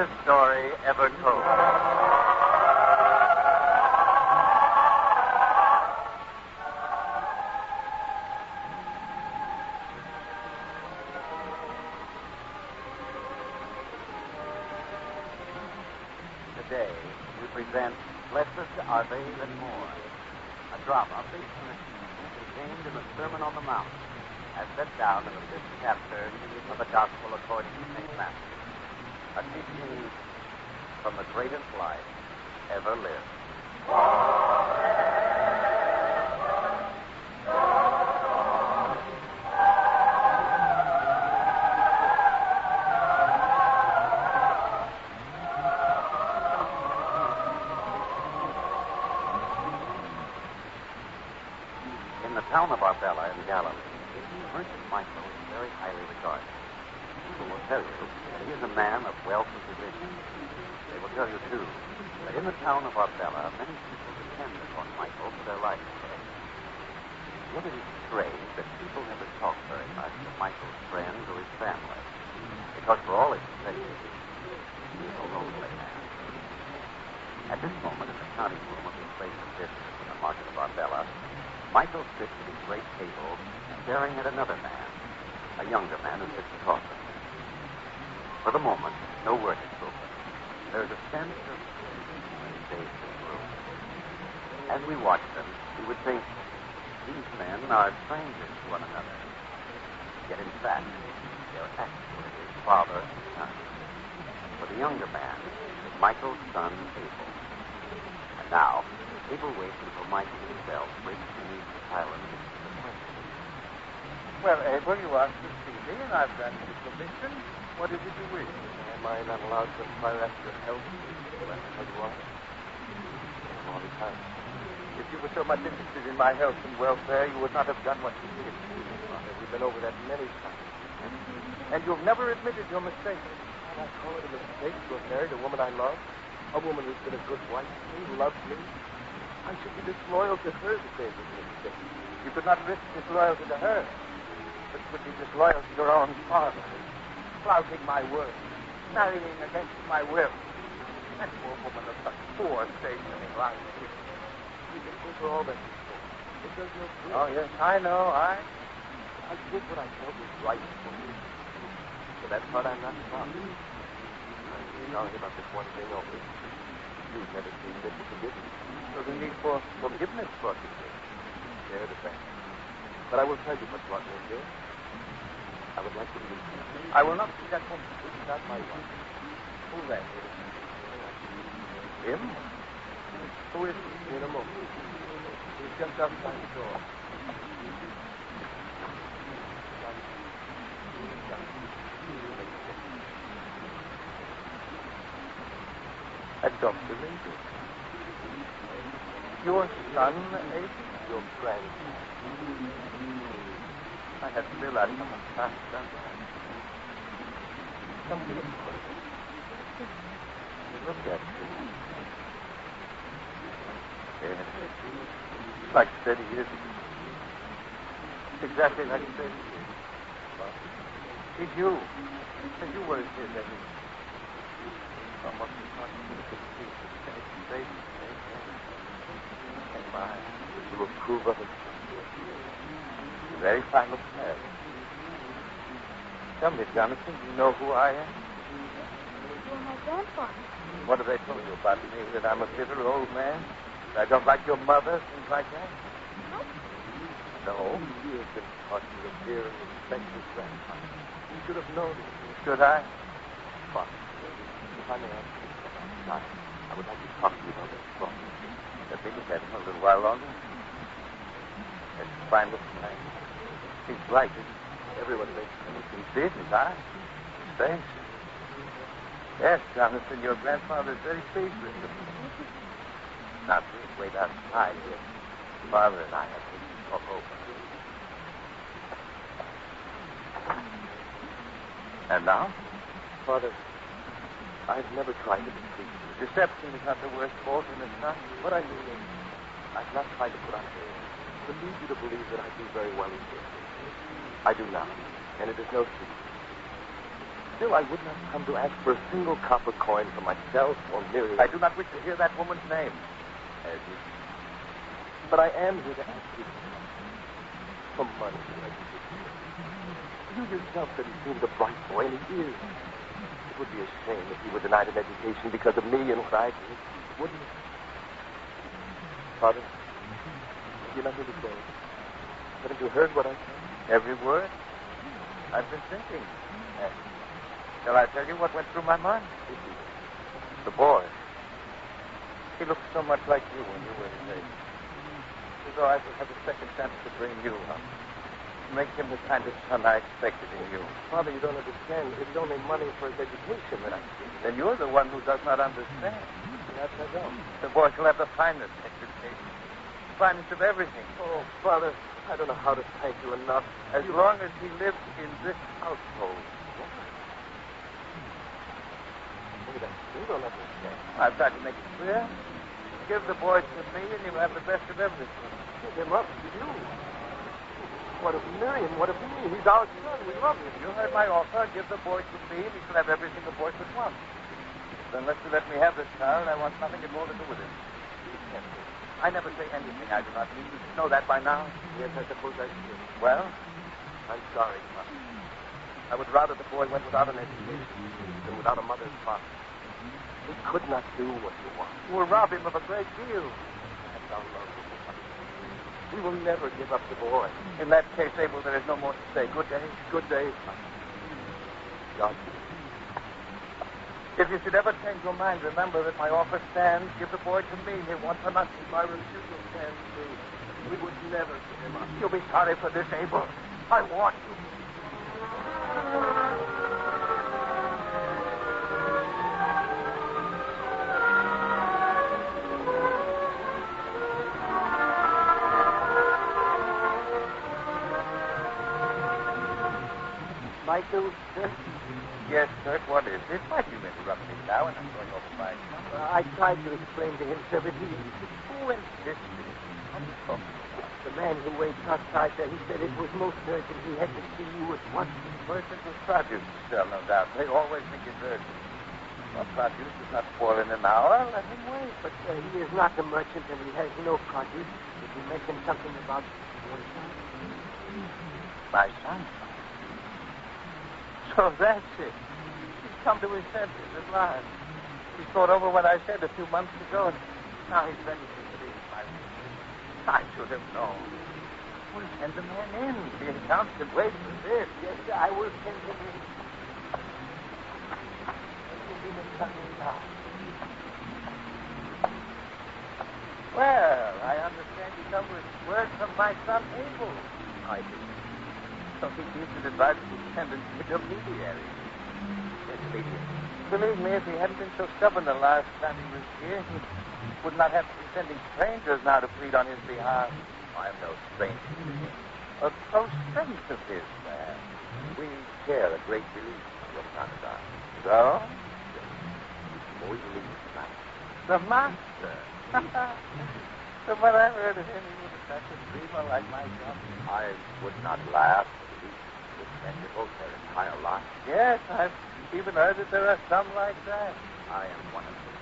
greatest story ever told. Today, we present Blessed Are They That Mourn, a drama based on the teaching contained in the Sermon on the Mount, as set down in the 5th chapter of the Gospel according to St. Matthew. A teaching from the greatest life ever lived. In the town of Arbella in Galilee, Merchant Michael is very highly regarded. People will tell you that he is a man of wealth and position. They will tell you, too, that in the town of Arbella, many people depend upon Michael for their livelihood. Yet it is strange that people never talk very much of Michael's friends or his family, because for all his possessions, he is a lonely man. At this moment, in the counting room of his place of business in the market of Arbella, Michael sits at his great table, staring at another man, a younger man who sits across him. For the moment, no word is spoken. There is a sense of peace when he stays in this room. As we watch them, we would think, these men are strangers to one another. Yet in fact, they are actually father and son. For the younger man is Michael's son, Abel. And now, Abel waits until Michael himself breaks the news to silence and the question. Well, Abel, you asked to see me, and I've granted you permission. What is it you wish? Am I not allowed to inquire after your health? How you are? All the time. If you were so much interested in my health and welfare, you would not have done what you did. Father, we've been over that many times. And you've never admitted your mistake. And I call it a mistake to have married a woman I love, a woman who's been a good wife to me, who loves me. I should be disloyal to her to say it was a mistake. You could not risk disloyalty to her, but you could be disloyal to your own father, flouting my word, marrying against my will. And to a woman of such poor station in life. You can think for all that before. It does no good. Oh, yes, I know. I did what I felt was right for me. For that part, I'm not sorry. I'm sorry about this one thing only. You've never seen fit to forgive me. So the need for forgiveness for you. They're the best. But I will tell you what's wrong with you. I would like to leave you. I will not see that woman. It's not my wife. Who's that? Him? Who is he? In a moment. He's just outside the door. A Dr. Ranger. Your son, Abel? Your grandson. I had realized how much time had done that. Something important. Look at me. Yes. Like 30 years ago. Exactly like 30 years. Well, It's you. And you were his age. Almost as much as you could see his face. And mine. would you approve of it? Very fine looking man. Tell me, Jonathan, do you know who I am? You're my grandfather. What have they told you about me? That I'm a bitter old man? That I don't like your mother? Things like that? No. You have been taught to revere and respect your grandfather. You should have known it. Should I? Father, if I may ask you to come outside, I would like to talk to you about this talk. Let me look at him a little while longer. That's a fine looking man. He's bright, isn't he? Everyone thinks so. You see it, his eyes, his face. Yes, Jonathan, your grandfather is very pleased with you. Now, please wait outside. Your father and I have to talk over. And now? Father, I've never tried to deceive you. Deception is not the worst fault in a son. What I mean is, I've not tried to put on airs, to lead you to believe that I do very well in business. I do now, and it is no secret. Still, I would not come to ask for a single copper coin for myself or Miriam. I do not wish to hear that woman's name. As you... But I am here to ask you for money. You yourself said he seemed a bright boy, and he is. It would be a shame if he were denied an education because of me and what I did, wouldn't it? Father, have you nothing to say? Haven't you heard what I said? Every word? I've been thinking. Shall I tell you what went through my mind? The boy. He looked so much like you when you were his age. As though I would have a second chance to bring you up. Make him the kind of son I expected in you. Father, you don't understand. It's only money for his education that I see. Then you're the one who does not understand. Perhaps I don't. The boy shall have the finest education. The finest of everything. Oh, Father, I don't know how to thank you enough. As long as he lives in this household. Maybe that's you don't understand. I've tried to make it clear. Give the boy to me and you'll have the best of everything. Give him up to you. What of Miriam? What of me? He's our son. We love him. You heard my offer. Give the boy to me and he shall have everything the boy could want. But unless you let me have this child, I want nothing more to do with him. I never say anything I do not mean. You should know that by now. Yes, I suppose I should. Well, I'm sorry, Father. I would rather the boy went without an education than without a mother's father. He could not do what you want. You will rob him of a great deal. That's our love. We will never give up the boy. In that case, Abel, there is no more to say. Good day. Good day. God. If you should ever change your mind, remember that my offer stands. Give the boy to me. He wants for nothing. My refusal stands too. We would never give him up. You'll be sorry for this, Abel. I want you. Michael, sir? Yes, sir. What is it? Why do you interrupt me now and I'm going over by I tried to explain to him, sir, but he... Who insisted? What are you talking about? The man who waits outside there, he said it was most urgent. He had to see you at once. Urgent with produce to sell, no doubt. They always think it's urgent. Well, produce does not spoil in an hour. Let him wait. But he is not a merchant and he has no produce. Did you mention something about your son? My son? So that's it. He's come to his senses at last. He thought over what I said a few months ago, and now he's ready to receive my wishes. I should have known. We'll send the man in. The accounts can wait for this. Yes, sir, I will send him in. Well, I understand you come with word from my son Abel. I do. So he gives an advisable tendency intermediary. Intermediary. Believe me, if he hadn't been so stubborn the last time he was here, he would not have to be sending strangers now to plead on his behalf. I am no stranger to him. A close friend of his, man. We share a great belief, your son and I. So? We believe in the master. The master? From what I've heard of him, he was such a dreamer like my son. I would not laugh at least with men devote their entire life. Yes, I've even heard that there are some like that. I am one of them.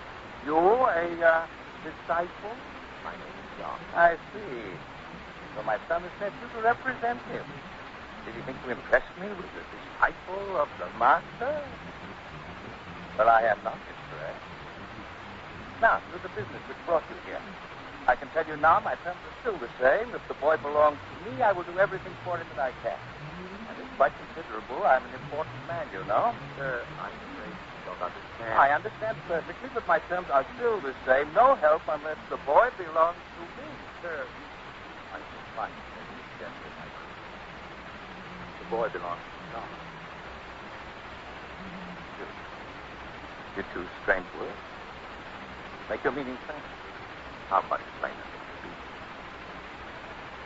You, a disciple? My name is John. I see. So my son has sent you to represent him. Did he think to impress me with the disciple of the master? Well, I am not impressed. Now, to the business which brought you here. I can tell you now my terms are still the same. If the boy belongs to me, I will do everything for him that I can. And it's quite considerable. I'm an important man, you know. Sir, I'm afraid you don't understand. I understand perfectly, but my terms are still the same. No help unless the boy belongs to me. Sir, I'm fine. Yes, I could. The boy belongs to God. You two strange words. Make your meaning plain. How much plainer can it be?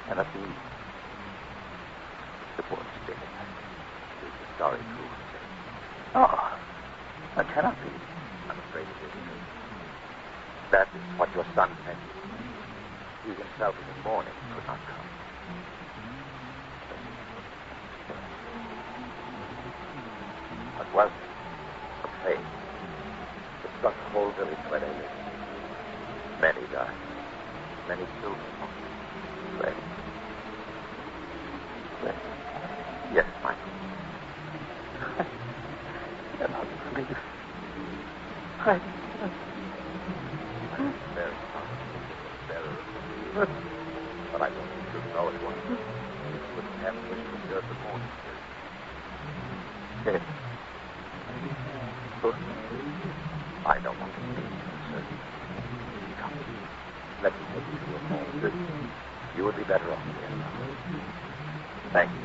And that's me. The boy's dead. It is the sorry truth, sir. Oh, that cannot be. I'm afraid it is, sir. That is what your son meant. He himself is in mourning. Could not come. was a plague. It struck the whole village where they lived. Many died. Many children. Plague. Plague. Yes, Michael. I cannot believe it. I cannot. Very sorry. Very. But I don't think you know it was. It wouldn't have to disturb the moon. Yes. Good. I don't want to see you, sir. Come. Let me take you to your home. You would be better off here now. Thank you.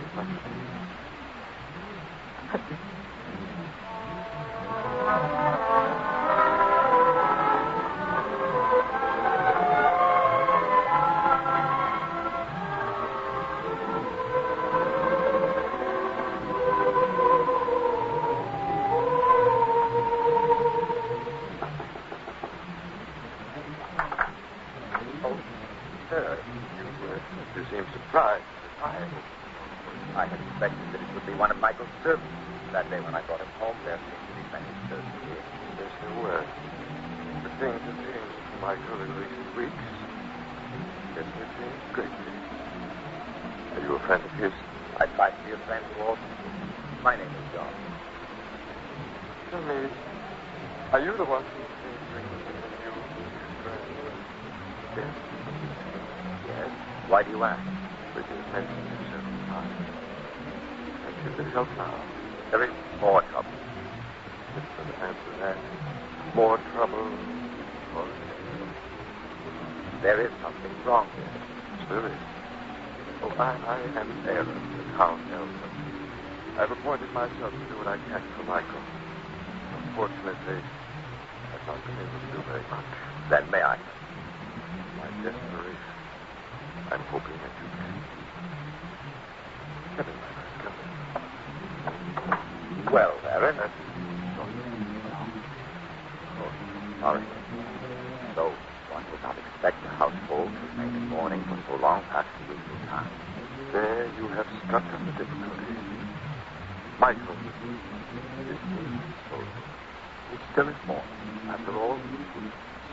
You seem surprised. I had expected that it would be one of Michael's servants. That day when I brought him home, there seemed to be many servants here. Yes, there were. The things have changed for Michael in recent weeks. Yes, they've changed greatly. Are you a friend of his? I tried to be a friend to all. My name is John. Tell me, are you the one who thinks you, friend? Yes. Yes. Why do you ask? But you have mentioned it several times. And you can help now. There is more trouble. It's an answer that. More trouble. There is something wrong here. There is. Oh, I am Aaron, the Count Elton. I've appointed myself to do what I can for Michael. Unfortunately, I've not been able to do very much. Then may I? My desperation. I'm hoping that you can. Come in, my friend. Come in. Well, Aaron. Oh, sorry. So, one would not expect a household to remain in mourning for so long past the usual time. There you have struck on the difficulty. Michael is still in mourning. After all,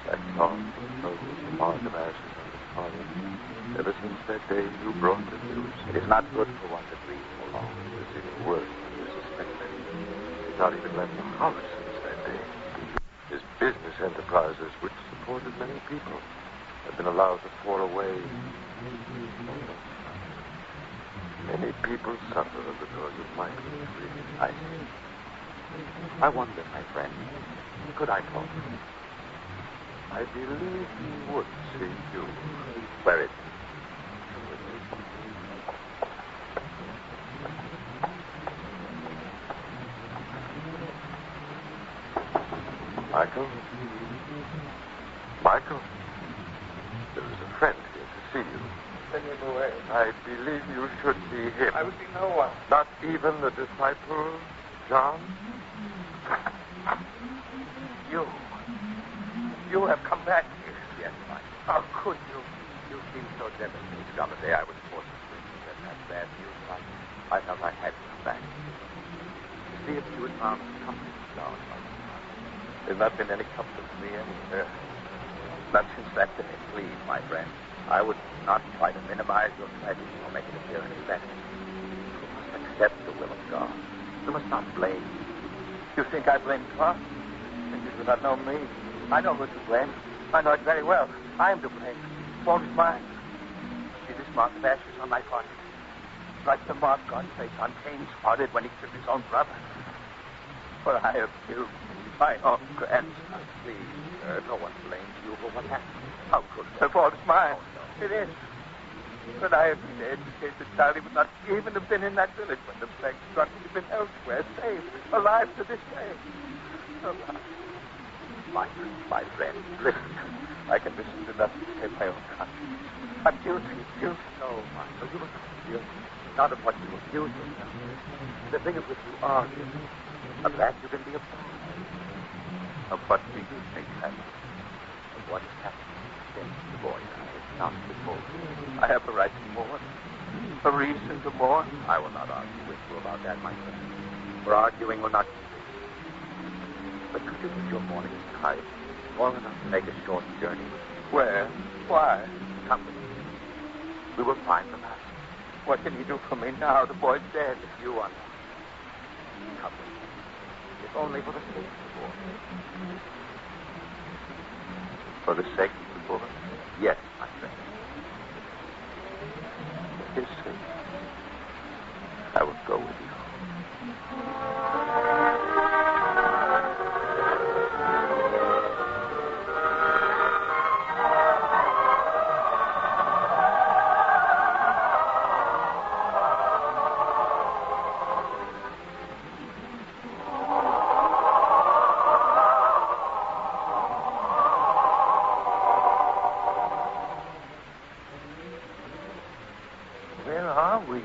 that song of the mark of ashes on his father. Ever since that day you brought the news. It is not good for one to grieve so long. It's even worse than you suspected. He's not even left the house since that day. His business enterprises, which supported many people, have been allowed to fall away. Many people suffer because of Michael's grief. I see. I wonder, my friend, could I talk to him? I believe he would see you. Where is he? Michael? Michael? There is a friend here to see you. Send him away. I believe you should see him. I would see no one. Not even the disciple, John? You have come back here. Yes, Michael. How could you? You seemed so devastated on the day I was forced to bring you that bad news, Michael. I felt I had to come back. To see if you had found comfort in John, Michael. There's not been any comfort to me anywhere. Not since that day. Please, my friend. I would not try to minimize your tragedy or make it appear any better. You must accept the will of God. You must not blame me. You think I blame God? Then you do not know me. I know who to blame. I know it very well. I am to blame. The fault is mine. See this mark of ashes on my forehead? It's like the mark God placed on Cain's forehead when he killed his own brother. For I have killed my own grandson. Please, sir, no one blames you for what happened. How could The fault is mine. Oh, no. It is. But I have been educated. The child he would not even have been in that village when the plague struck. He'd been elsewhere, saved, alive to this day. Alive. My friend, listen. I can listen to nothing save my own conscience. I'm guilty. No, Michael, you must not be guilty. Not of what you accuse yourself of. The thing of which you are guilty. Of that you can be absolved. Of what do you think I am? Of what has happened since the boy died. Not before. I have a right to mourn. A reason to mourn. I will not argue with you about that, my friend. For arguing will not convince But could you put your morning's time long enough to make a short journey? Where? Why? Come with me. We will find the master. What can you do for me now? The boy's dead. You are not. Come with me. If only for the sake of the boy. For the sake of the boy? Yes, my friend. For his sake, I will go with you. Where are we?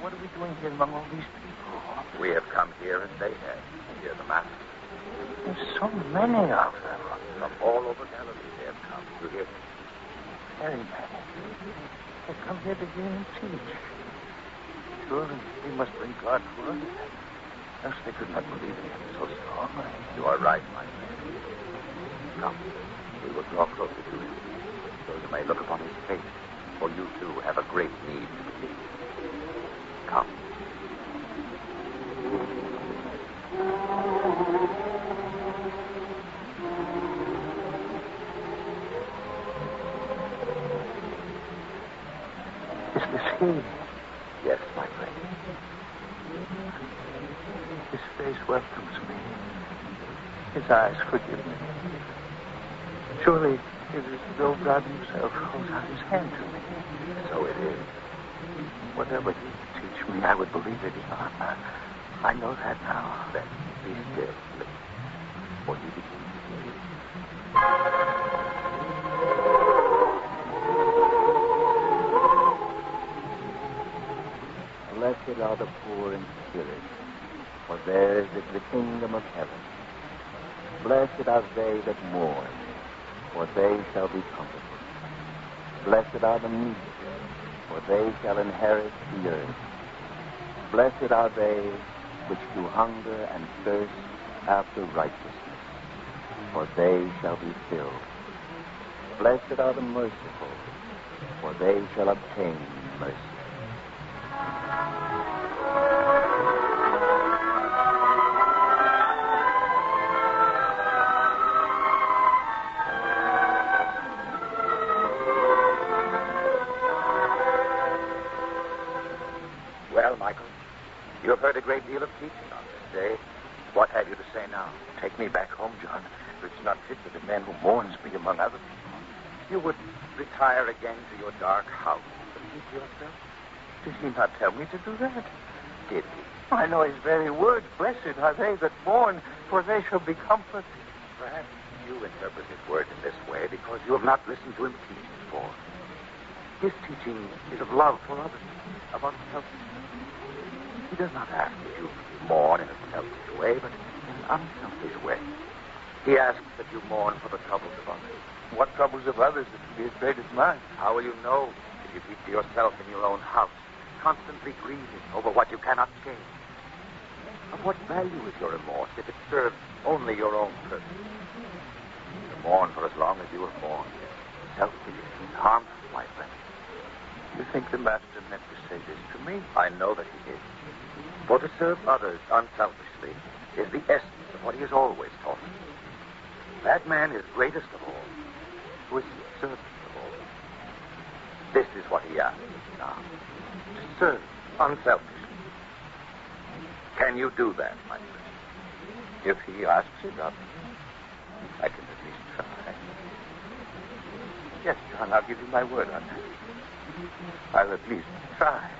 What are we doing here among all these people? We have come here as they have. Hear the master. There's so many of them. From all over Galilee they have come to hear him. Very many. They've come here to hear him teach. Surely he must bring God's word. Else they could not believe in him so strongly. You are right, my friend. Come, we will draw closer to him, so you may look upon his face, for you too have a great need to believe. Come. Is this he? Yes, my friend. His face welcomes me. His eyes forgive me. Surely it is as though God himself holds out his hand to me. So it is. Whatever he would teach me, I would believe it. I know that now. Then be still, please, for he begins to speak. Blessed are the poor in spirit, for theirs is the kingdom of heaven. Blessed are they that mourn, for they shall be comforted. Blessed are the meek, for they shall inherit the earth. Blessed are they which do hunger and thirst after righteousness, for they shall be filled. Blessed are the merciful, for they shall obtain mercy. Well, Michael, you have heard a great deal of teaching on this day. What have you to say now? Take me back home, John. It's not fit for the man who mourns me among other people. You would retire again to your dark house and keep yourself? Did he not tell me to do that? Did he? I know his very words. Blessed are they that mourn, for they shall be comforted. Perhaps you interpret his words in this way because you have not listened to him teach before. His teaching is of love for others, of unselfishness. He does not ask that you mourn in a selfish way, but in an unselfish way. He asks that you mourn for the troubles of others. What troubles of others that can be as great as mine? How will you know if you keep to yourself in your own house, constantly grieving over what you cannot change? Of what value is your remorse if it serves only your own purpose? To mourn for as long as you have mourned is selfish and harmful, my friend. You think the master meant to say this to me? I know that he did. For to serve others unselfishly is the essence of what he has always taught us. That man is greatest of all, who is servant of all. This is what he asks now, to serve unselfishly. Can you do that, my friend? If he asks it, I can at least try. Yes, John, I'll give you my word on that. I'll at least try.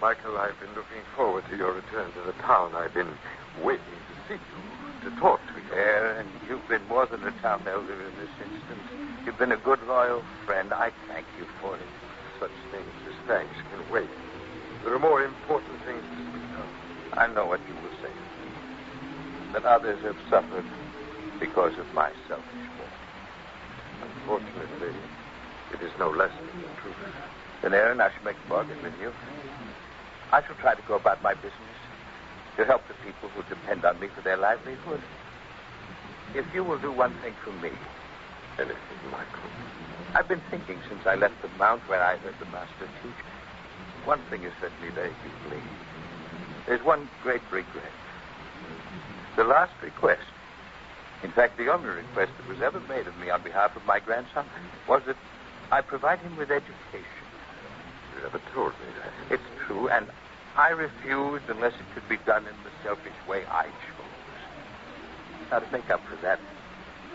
Michael, I've been looking forward to your return to the town. I've been waiting to see you, to talk to you. Yeah, and you've been more than a town elder in this instance. You've been a good, loyal friend. I thank you for it. Such things as thanks can wait. There are more important things to speak of. I know what you will say. that others have suffered because of my selfish war. Unfortunately, it is no less than the truth. Then, Aaron, I shall make a bargain with you. I shall try to go about my business to help the people who depend on me for their livelihood. If you will do one thing for me. Anything, Michael? I've been thinking since I left the mount where I heard the master teach. One thing has left me very deeply. There's one great regret. The last request, in fact, the only request that was ever made of me on behalf of my grandson, was that I provide him with education. You never told me that. It's true, and I refused unless it could be done in the selfish way I chose. Now, to make up for that,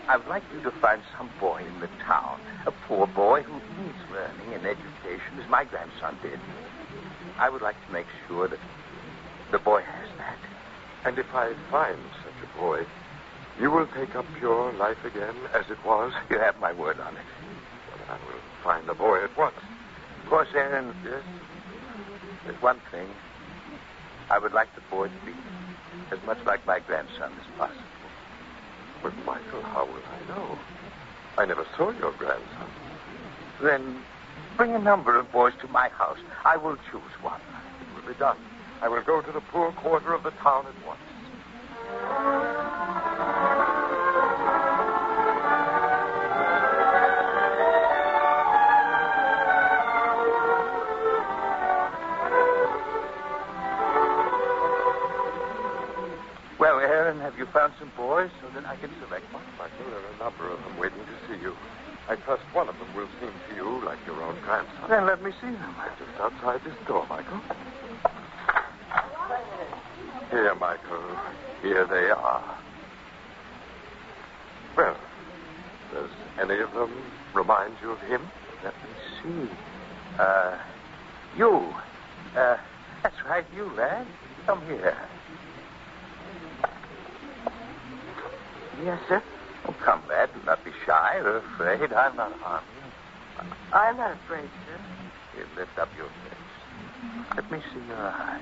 I would like you to find some boy in the town, a poor boy who needs learning and education, as my grandson did. I would like to make sure that the boy has that. And if I find such a boy, you will take up your life again as it was? You have my word on it. Well, I will find the boy at once. Of course, Aaron. Yes? There's one thing. I would like the boy to be as much like my grandson as possible. But, Michael, how will I know? I never saw your grandson. Then bring a number of boys to my house. I will choose one. It will be done. I will go to the poor quarter of the town at once. Well, Aaron, have you found some boys so that I can select one? Michael, there are a number of them waiting to see you. I trust one of them will seem to you like your own grandson. Then let me see them. Just outside this door, Michael. Here, Michael. Here they are. Well, does any of them remind you of him? Let me see. You. That's right, you, lad. Come here. Yes, sir. Oh, come, lad. Do not be shy or afraid. I'll not harm you. I'm not afraid, sir. Here, lift up your face. Let me see your eyes.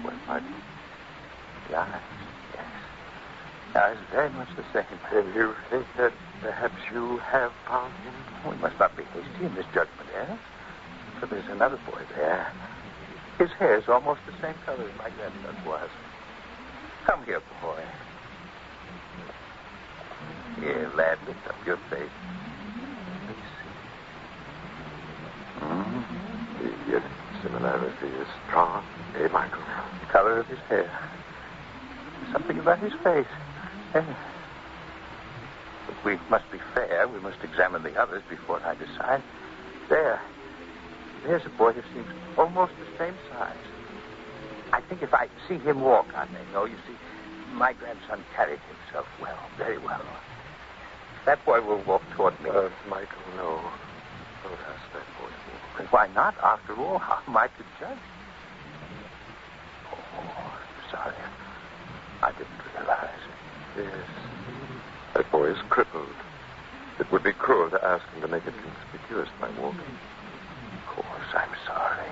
Well, Michael. The eyes, yes. Eyes very much the same. Then you think that perhaps you have found him? We must not be hasty in this judgment, eh? For there's another boy there. His hair is almost the same color as my grandson's was. Come here, boy. Here, lad, lift up your face. Let me see. Yes, similarity is strong. Eh, Michael? The color of his hair. Something about his face. But we must be fair. We must examine the others before I decide. There's a boy who seems almost the same size. I think if I see him walk, I may know. You see, my grandson carried himself well, very well. That boy will walk toward me. Michael, no. Don't ask that boy to walk. But why not? After all, how am I to judge? Oh, sorry. I didn't realize. Yes. That boy is crippled. It would be cruel to ask him to make it conspicuous by walking. Of course, I'm sorry.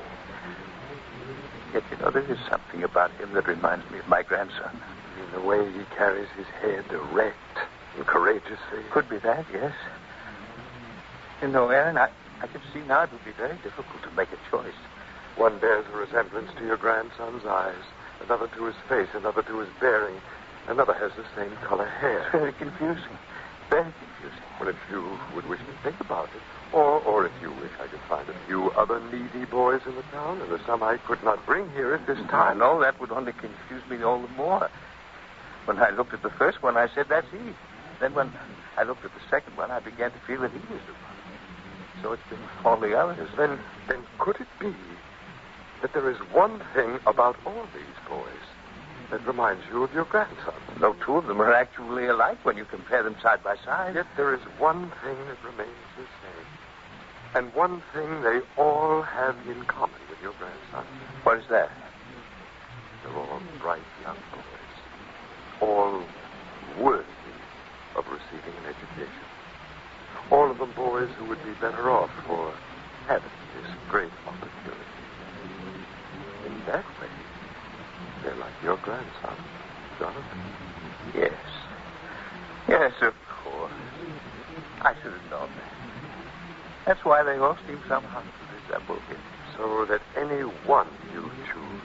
Yet, there is something about him that reminds me of my grandson. In the way he carries his head erect and courageously. Could be that, yes. Aaron, I can see now it would be very difficult to make a choice. One bears a resemblance to your grandson's eyes, another to his face, another to his bearing, another has the same color hair. It's very confusing. Very confusing. Well, if you would wish to think about it, or if you wish, I could find a few other needy boys in the town, and there's some I could not bring here at this time. No, that would only confuse me all the more. When I looked at the first one, I said, that's he. Then when I looked at the second one, I began to feel that he was the one. So it's been all the others. Then could it be that there is one thing about all these boys that reminds you of your grandson? No two of them are actually alike when you compare them side by side. Yet there is one thing that remains the same. And one thing they all have in common with your grandson. What is that? They're all bright young boys. All worthy of receiving an education. All of them boys who would be better off for having this great opportunity. In that way, they're like your grandson. Jonathan? Yes. Yes, of course. I should have known that. That's why they all seem somehow to resemble him. So that any one you choose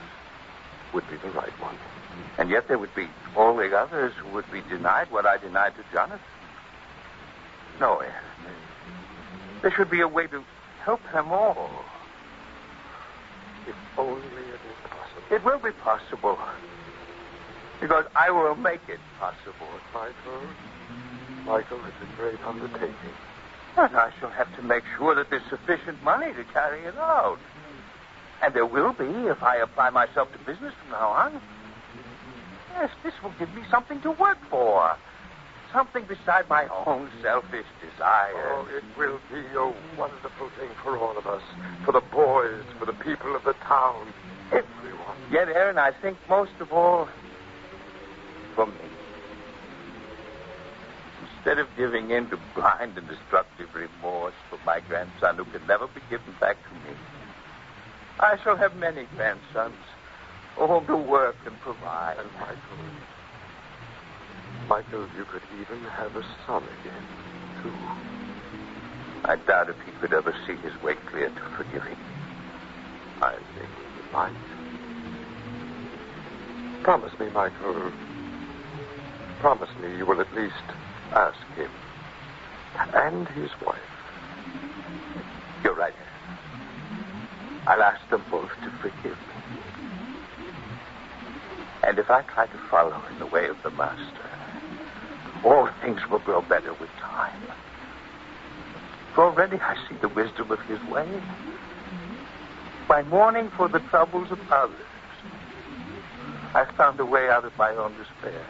would be the right one. And yet there would be all the others who would be denied what I denied to Jonathan. No, Aaron. There should be a way to help them all. If only it is possible. It will be possible. Because I will make it possible. Michael, it's a great undertaking. But I shall have to make sure that there's sufficient money to carry it out. And there will be if I apply myself to business from now on. Yes, this will give me something to work for. Something beside my own selfish desires. Oh, it will be a wonderful thing for all of us. For the boys, for the people of the town, everyone. Yet, Aaron, I think most of all for me. Instead of giving in to blind and destructive remorse for my grandson who can never be given back to me, I shall have many grandsons for whom to work and provide. And Michael, you could even have a son again, too. I doubt if he could ever see his way clear to forgiving. I think he might. Promise me, Michael. Promise me you will at least ask him. And his wife. You're right. I'll ask them both to forgive me. And if I try to follow in the way of the Master, all things will grow better with time. For already I see the wisdom of his way. By mourning for the troubles of others, I've found a way out of my own despair.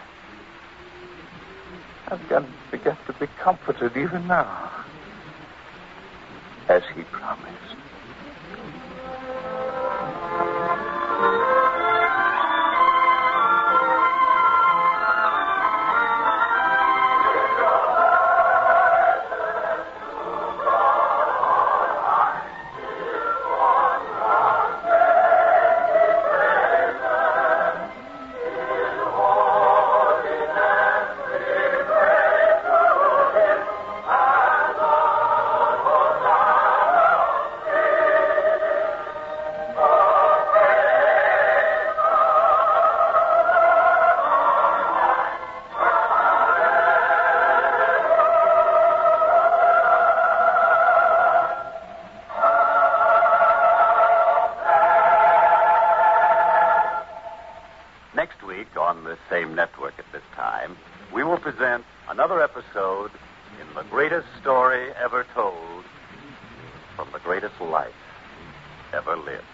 I've begun to be comforted even now, as he promised. Next week, on the same network at this time, we will present another episode in the greatest story ever told from the greatest life ever lived.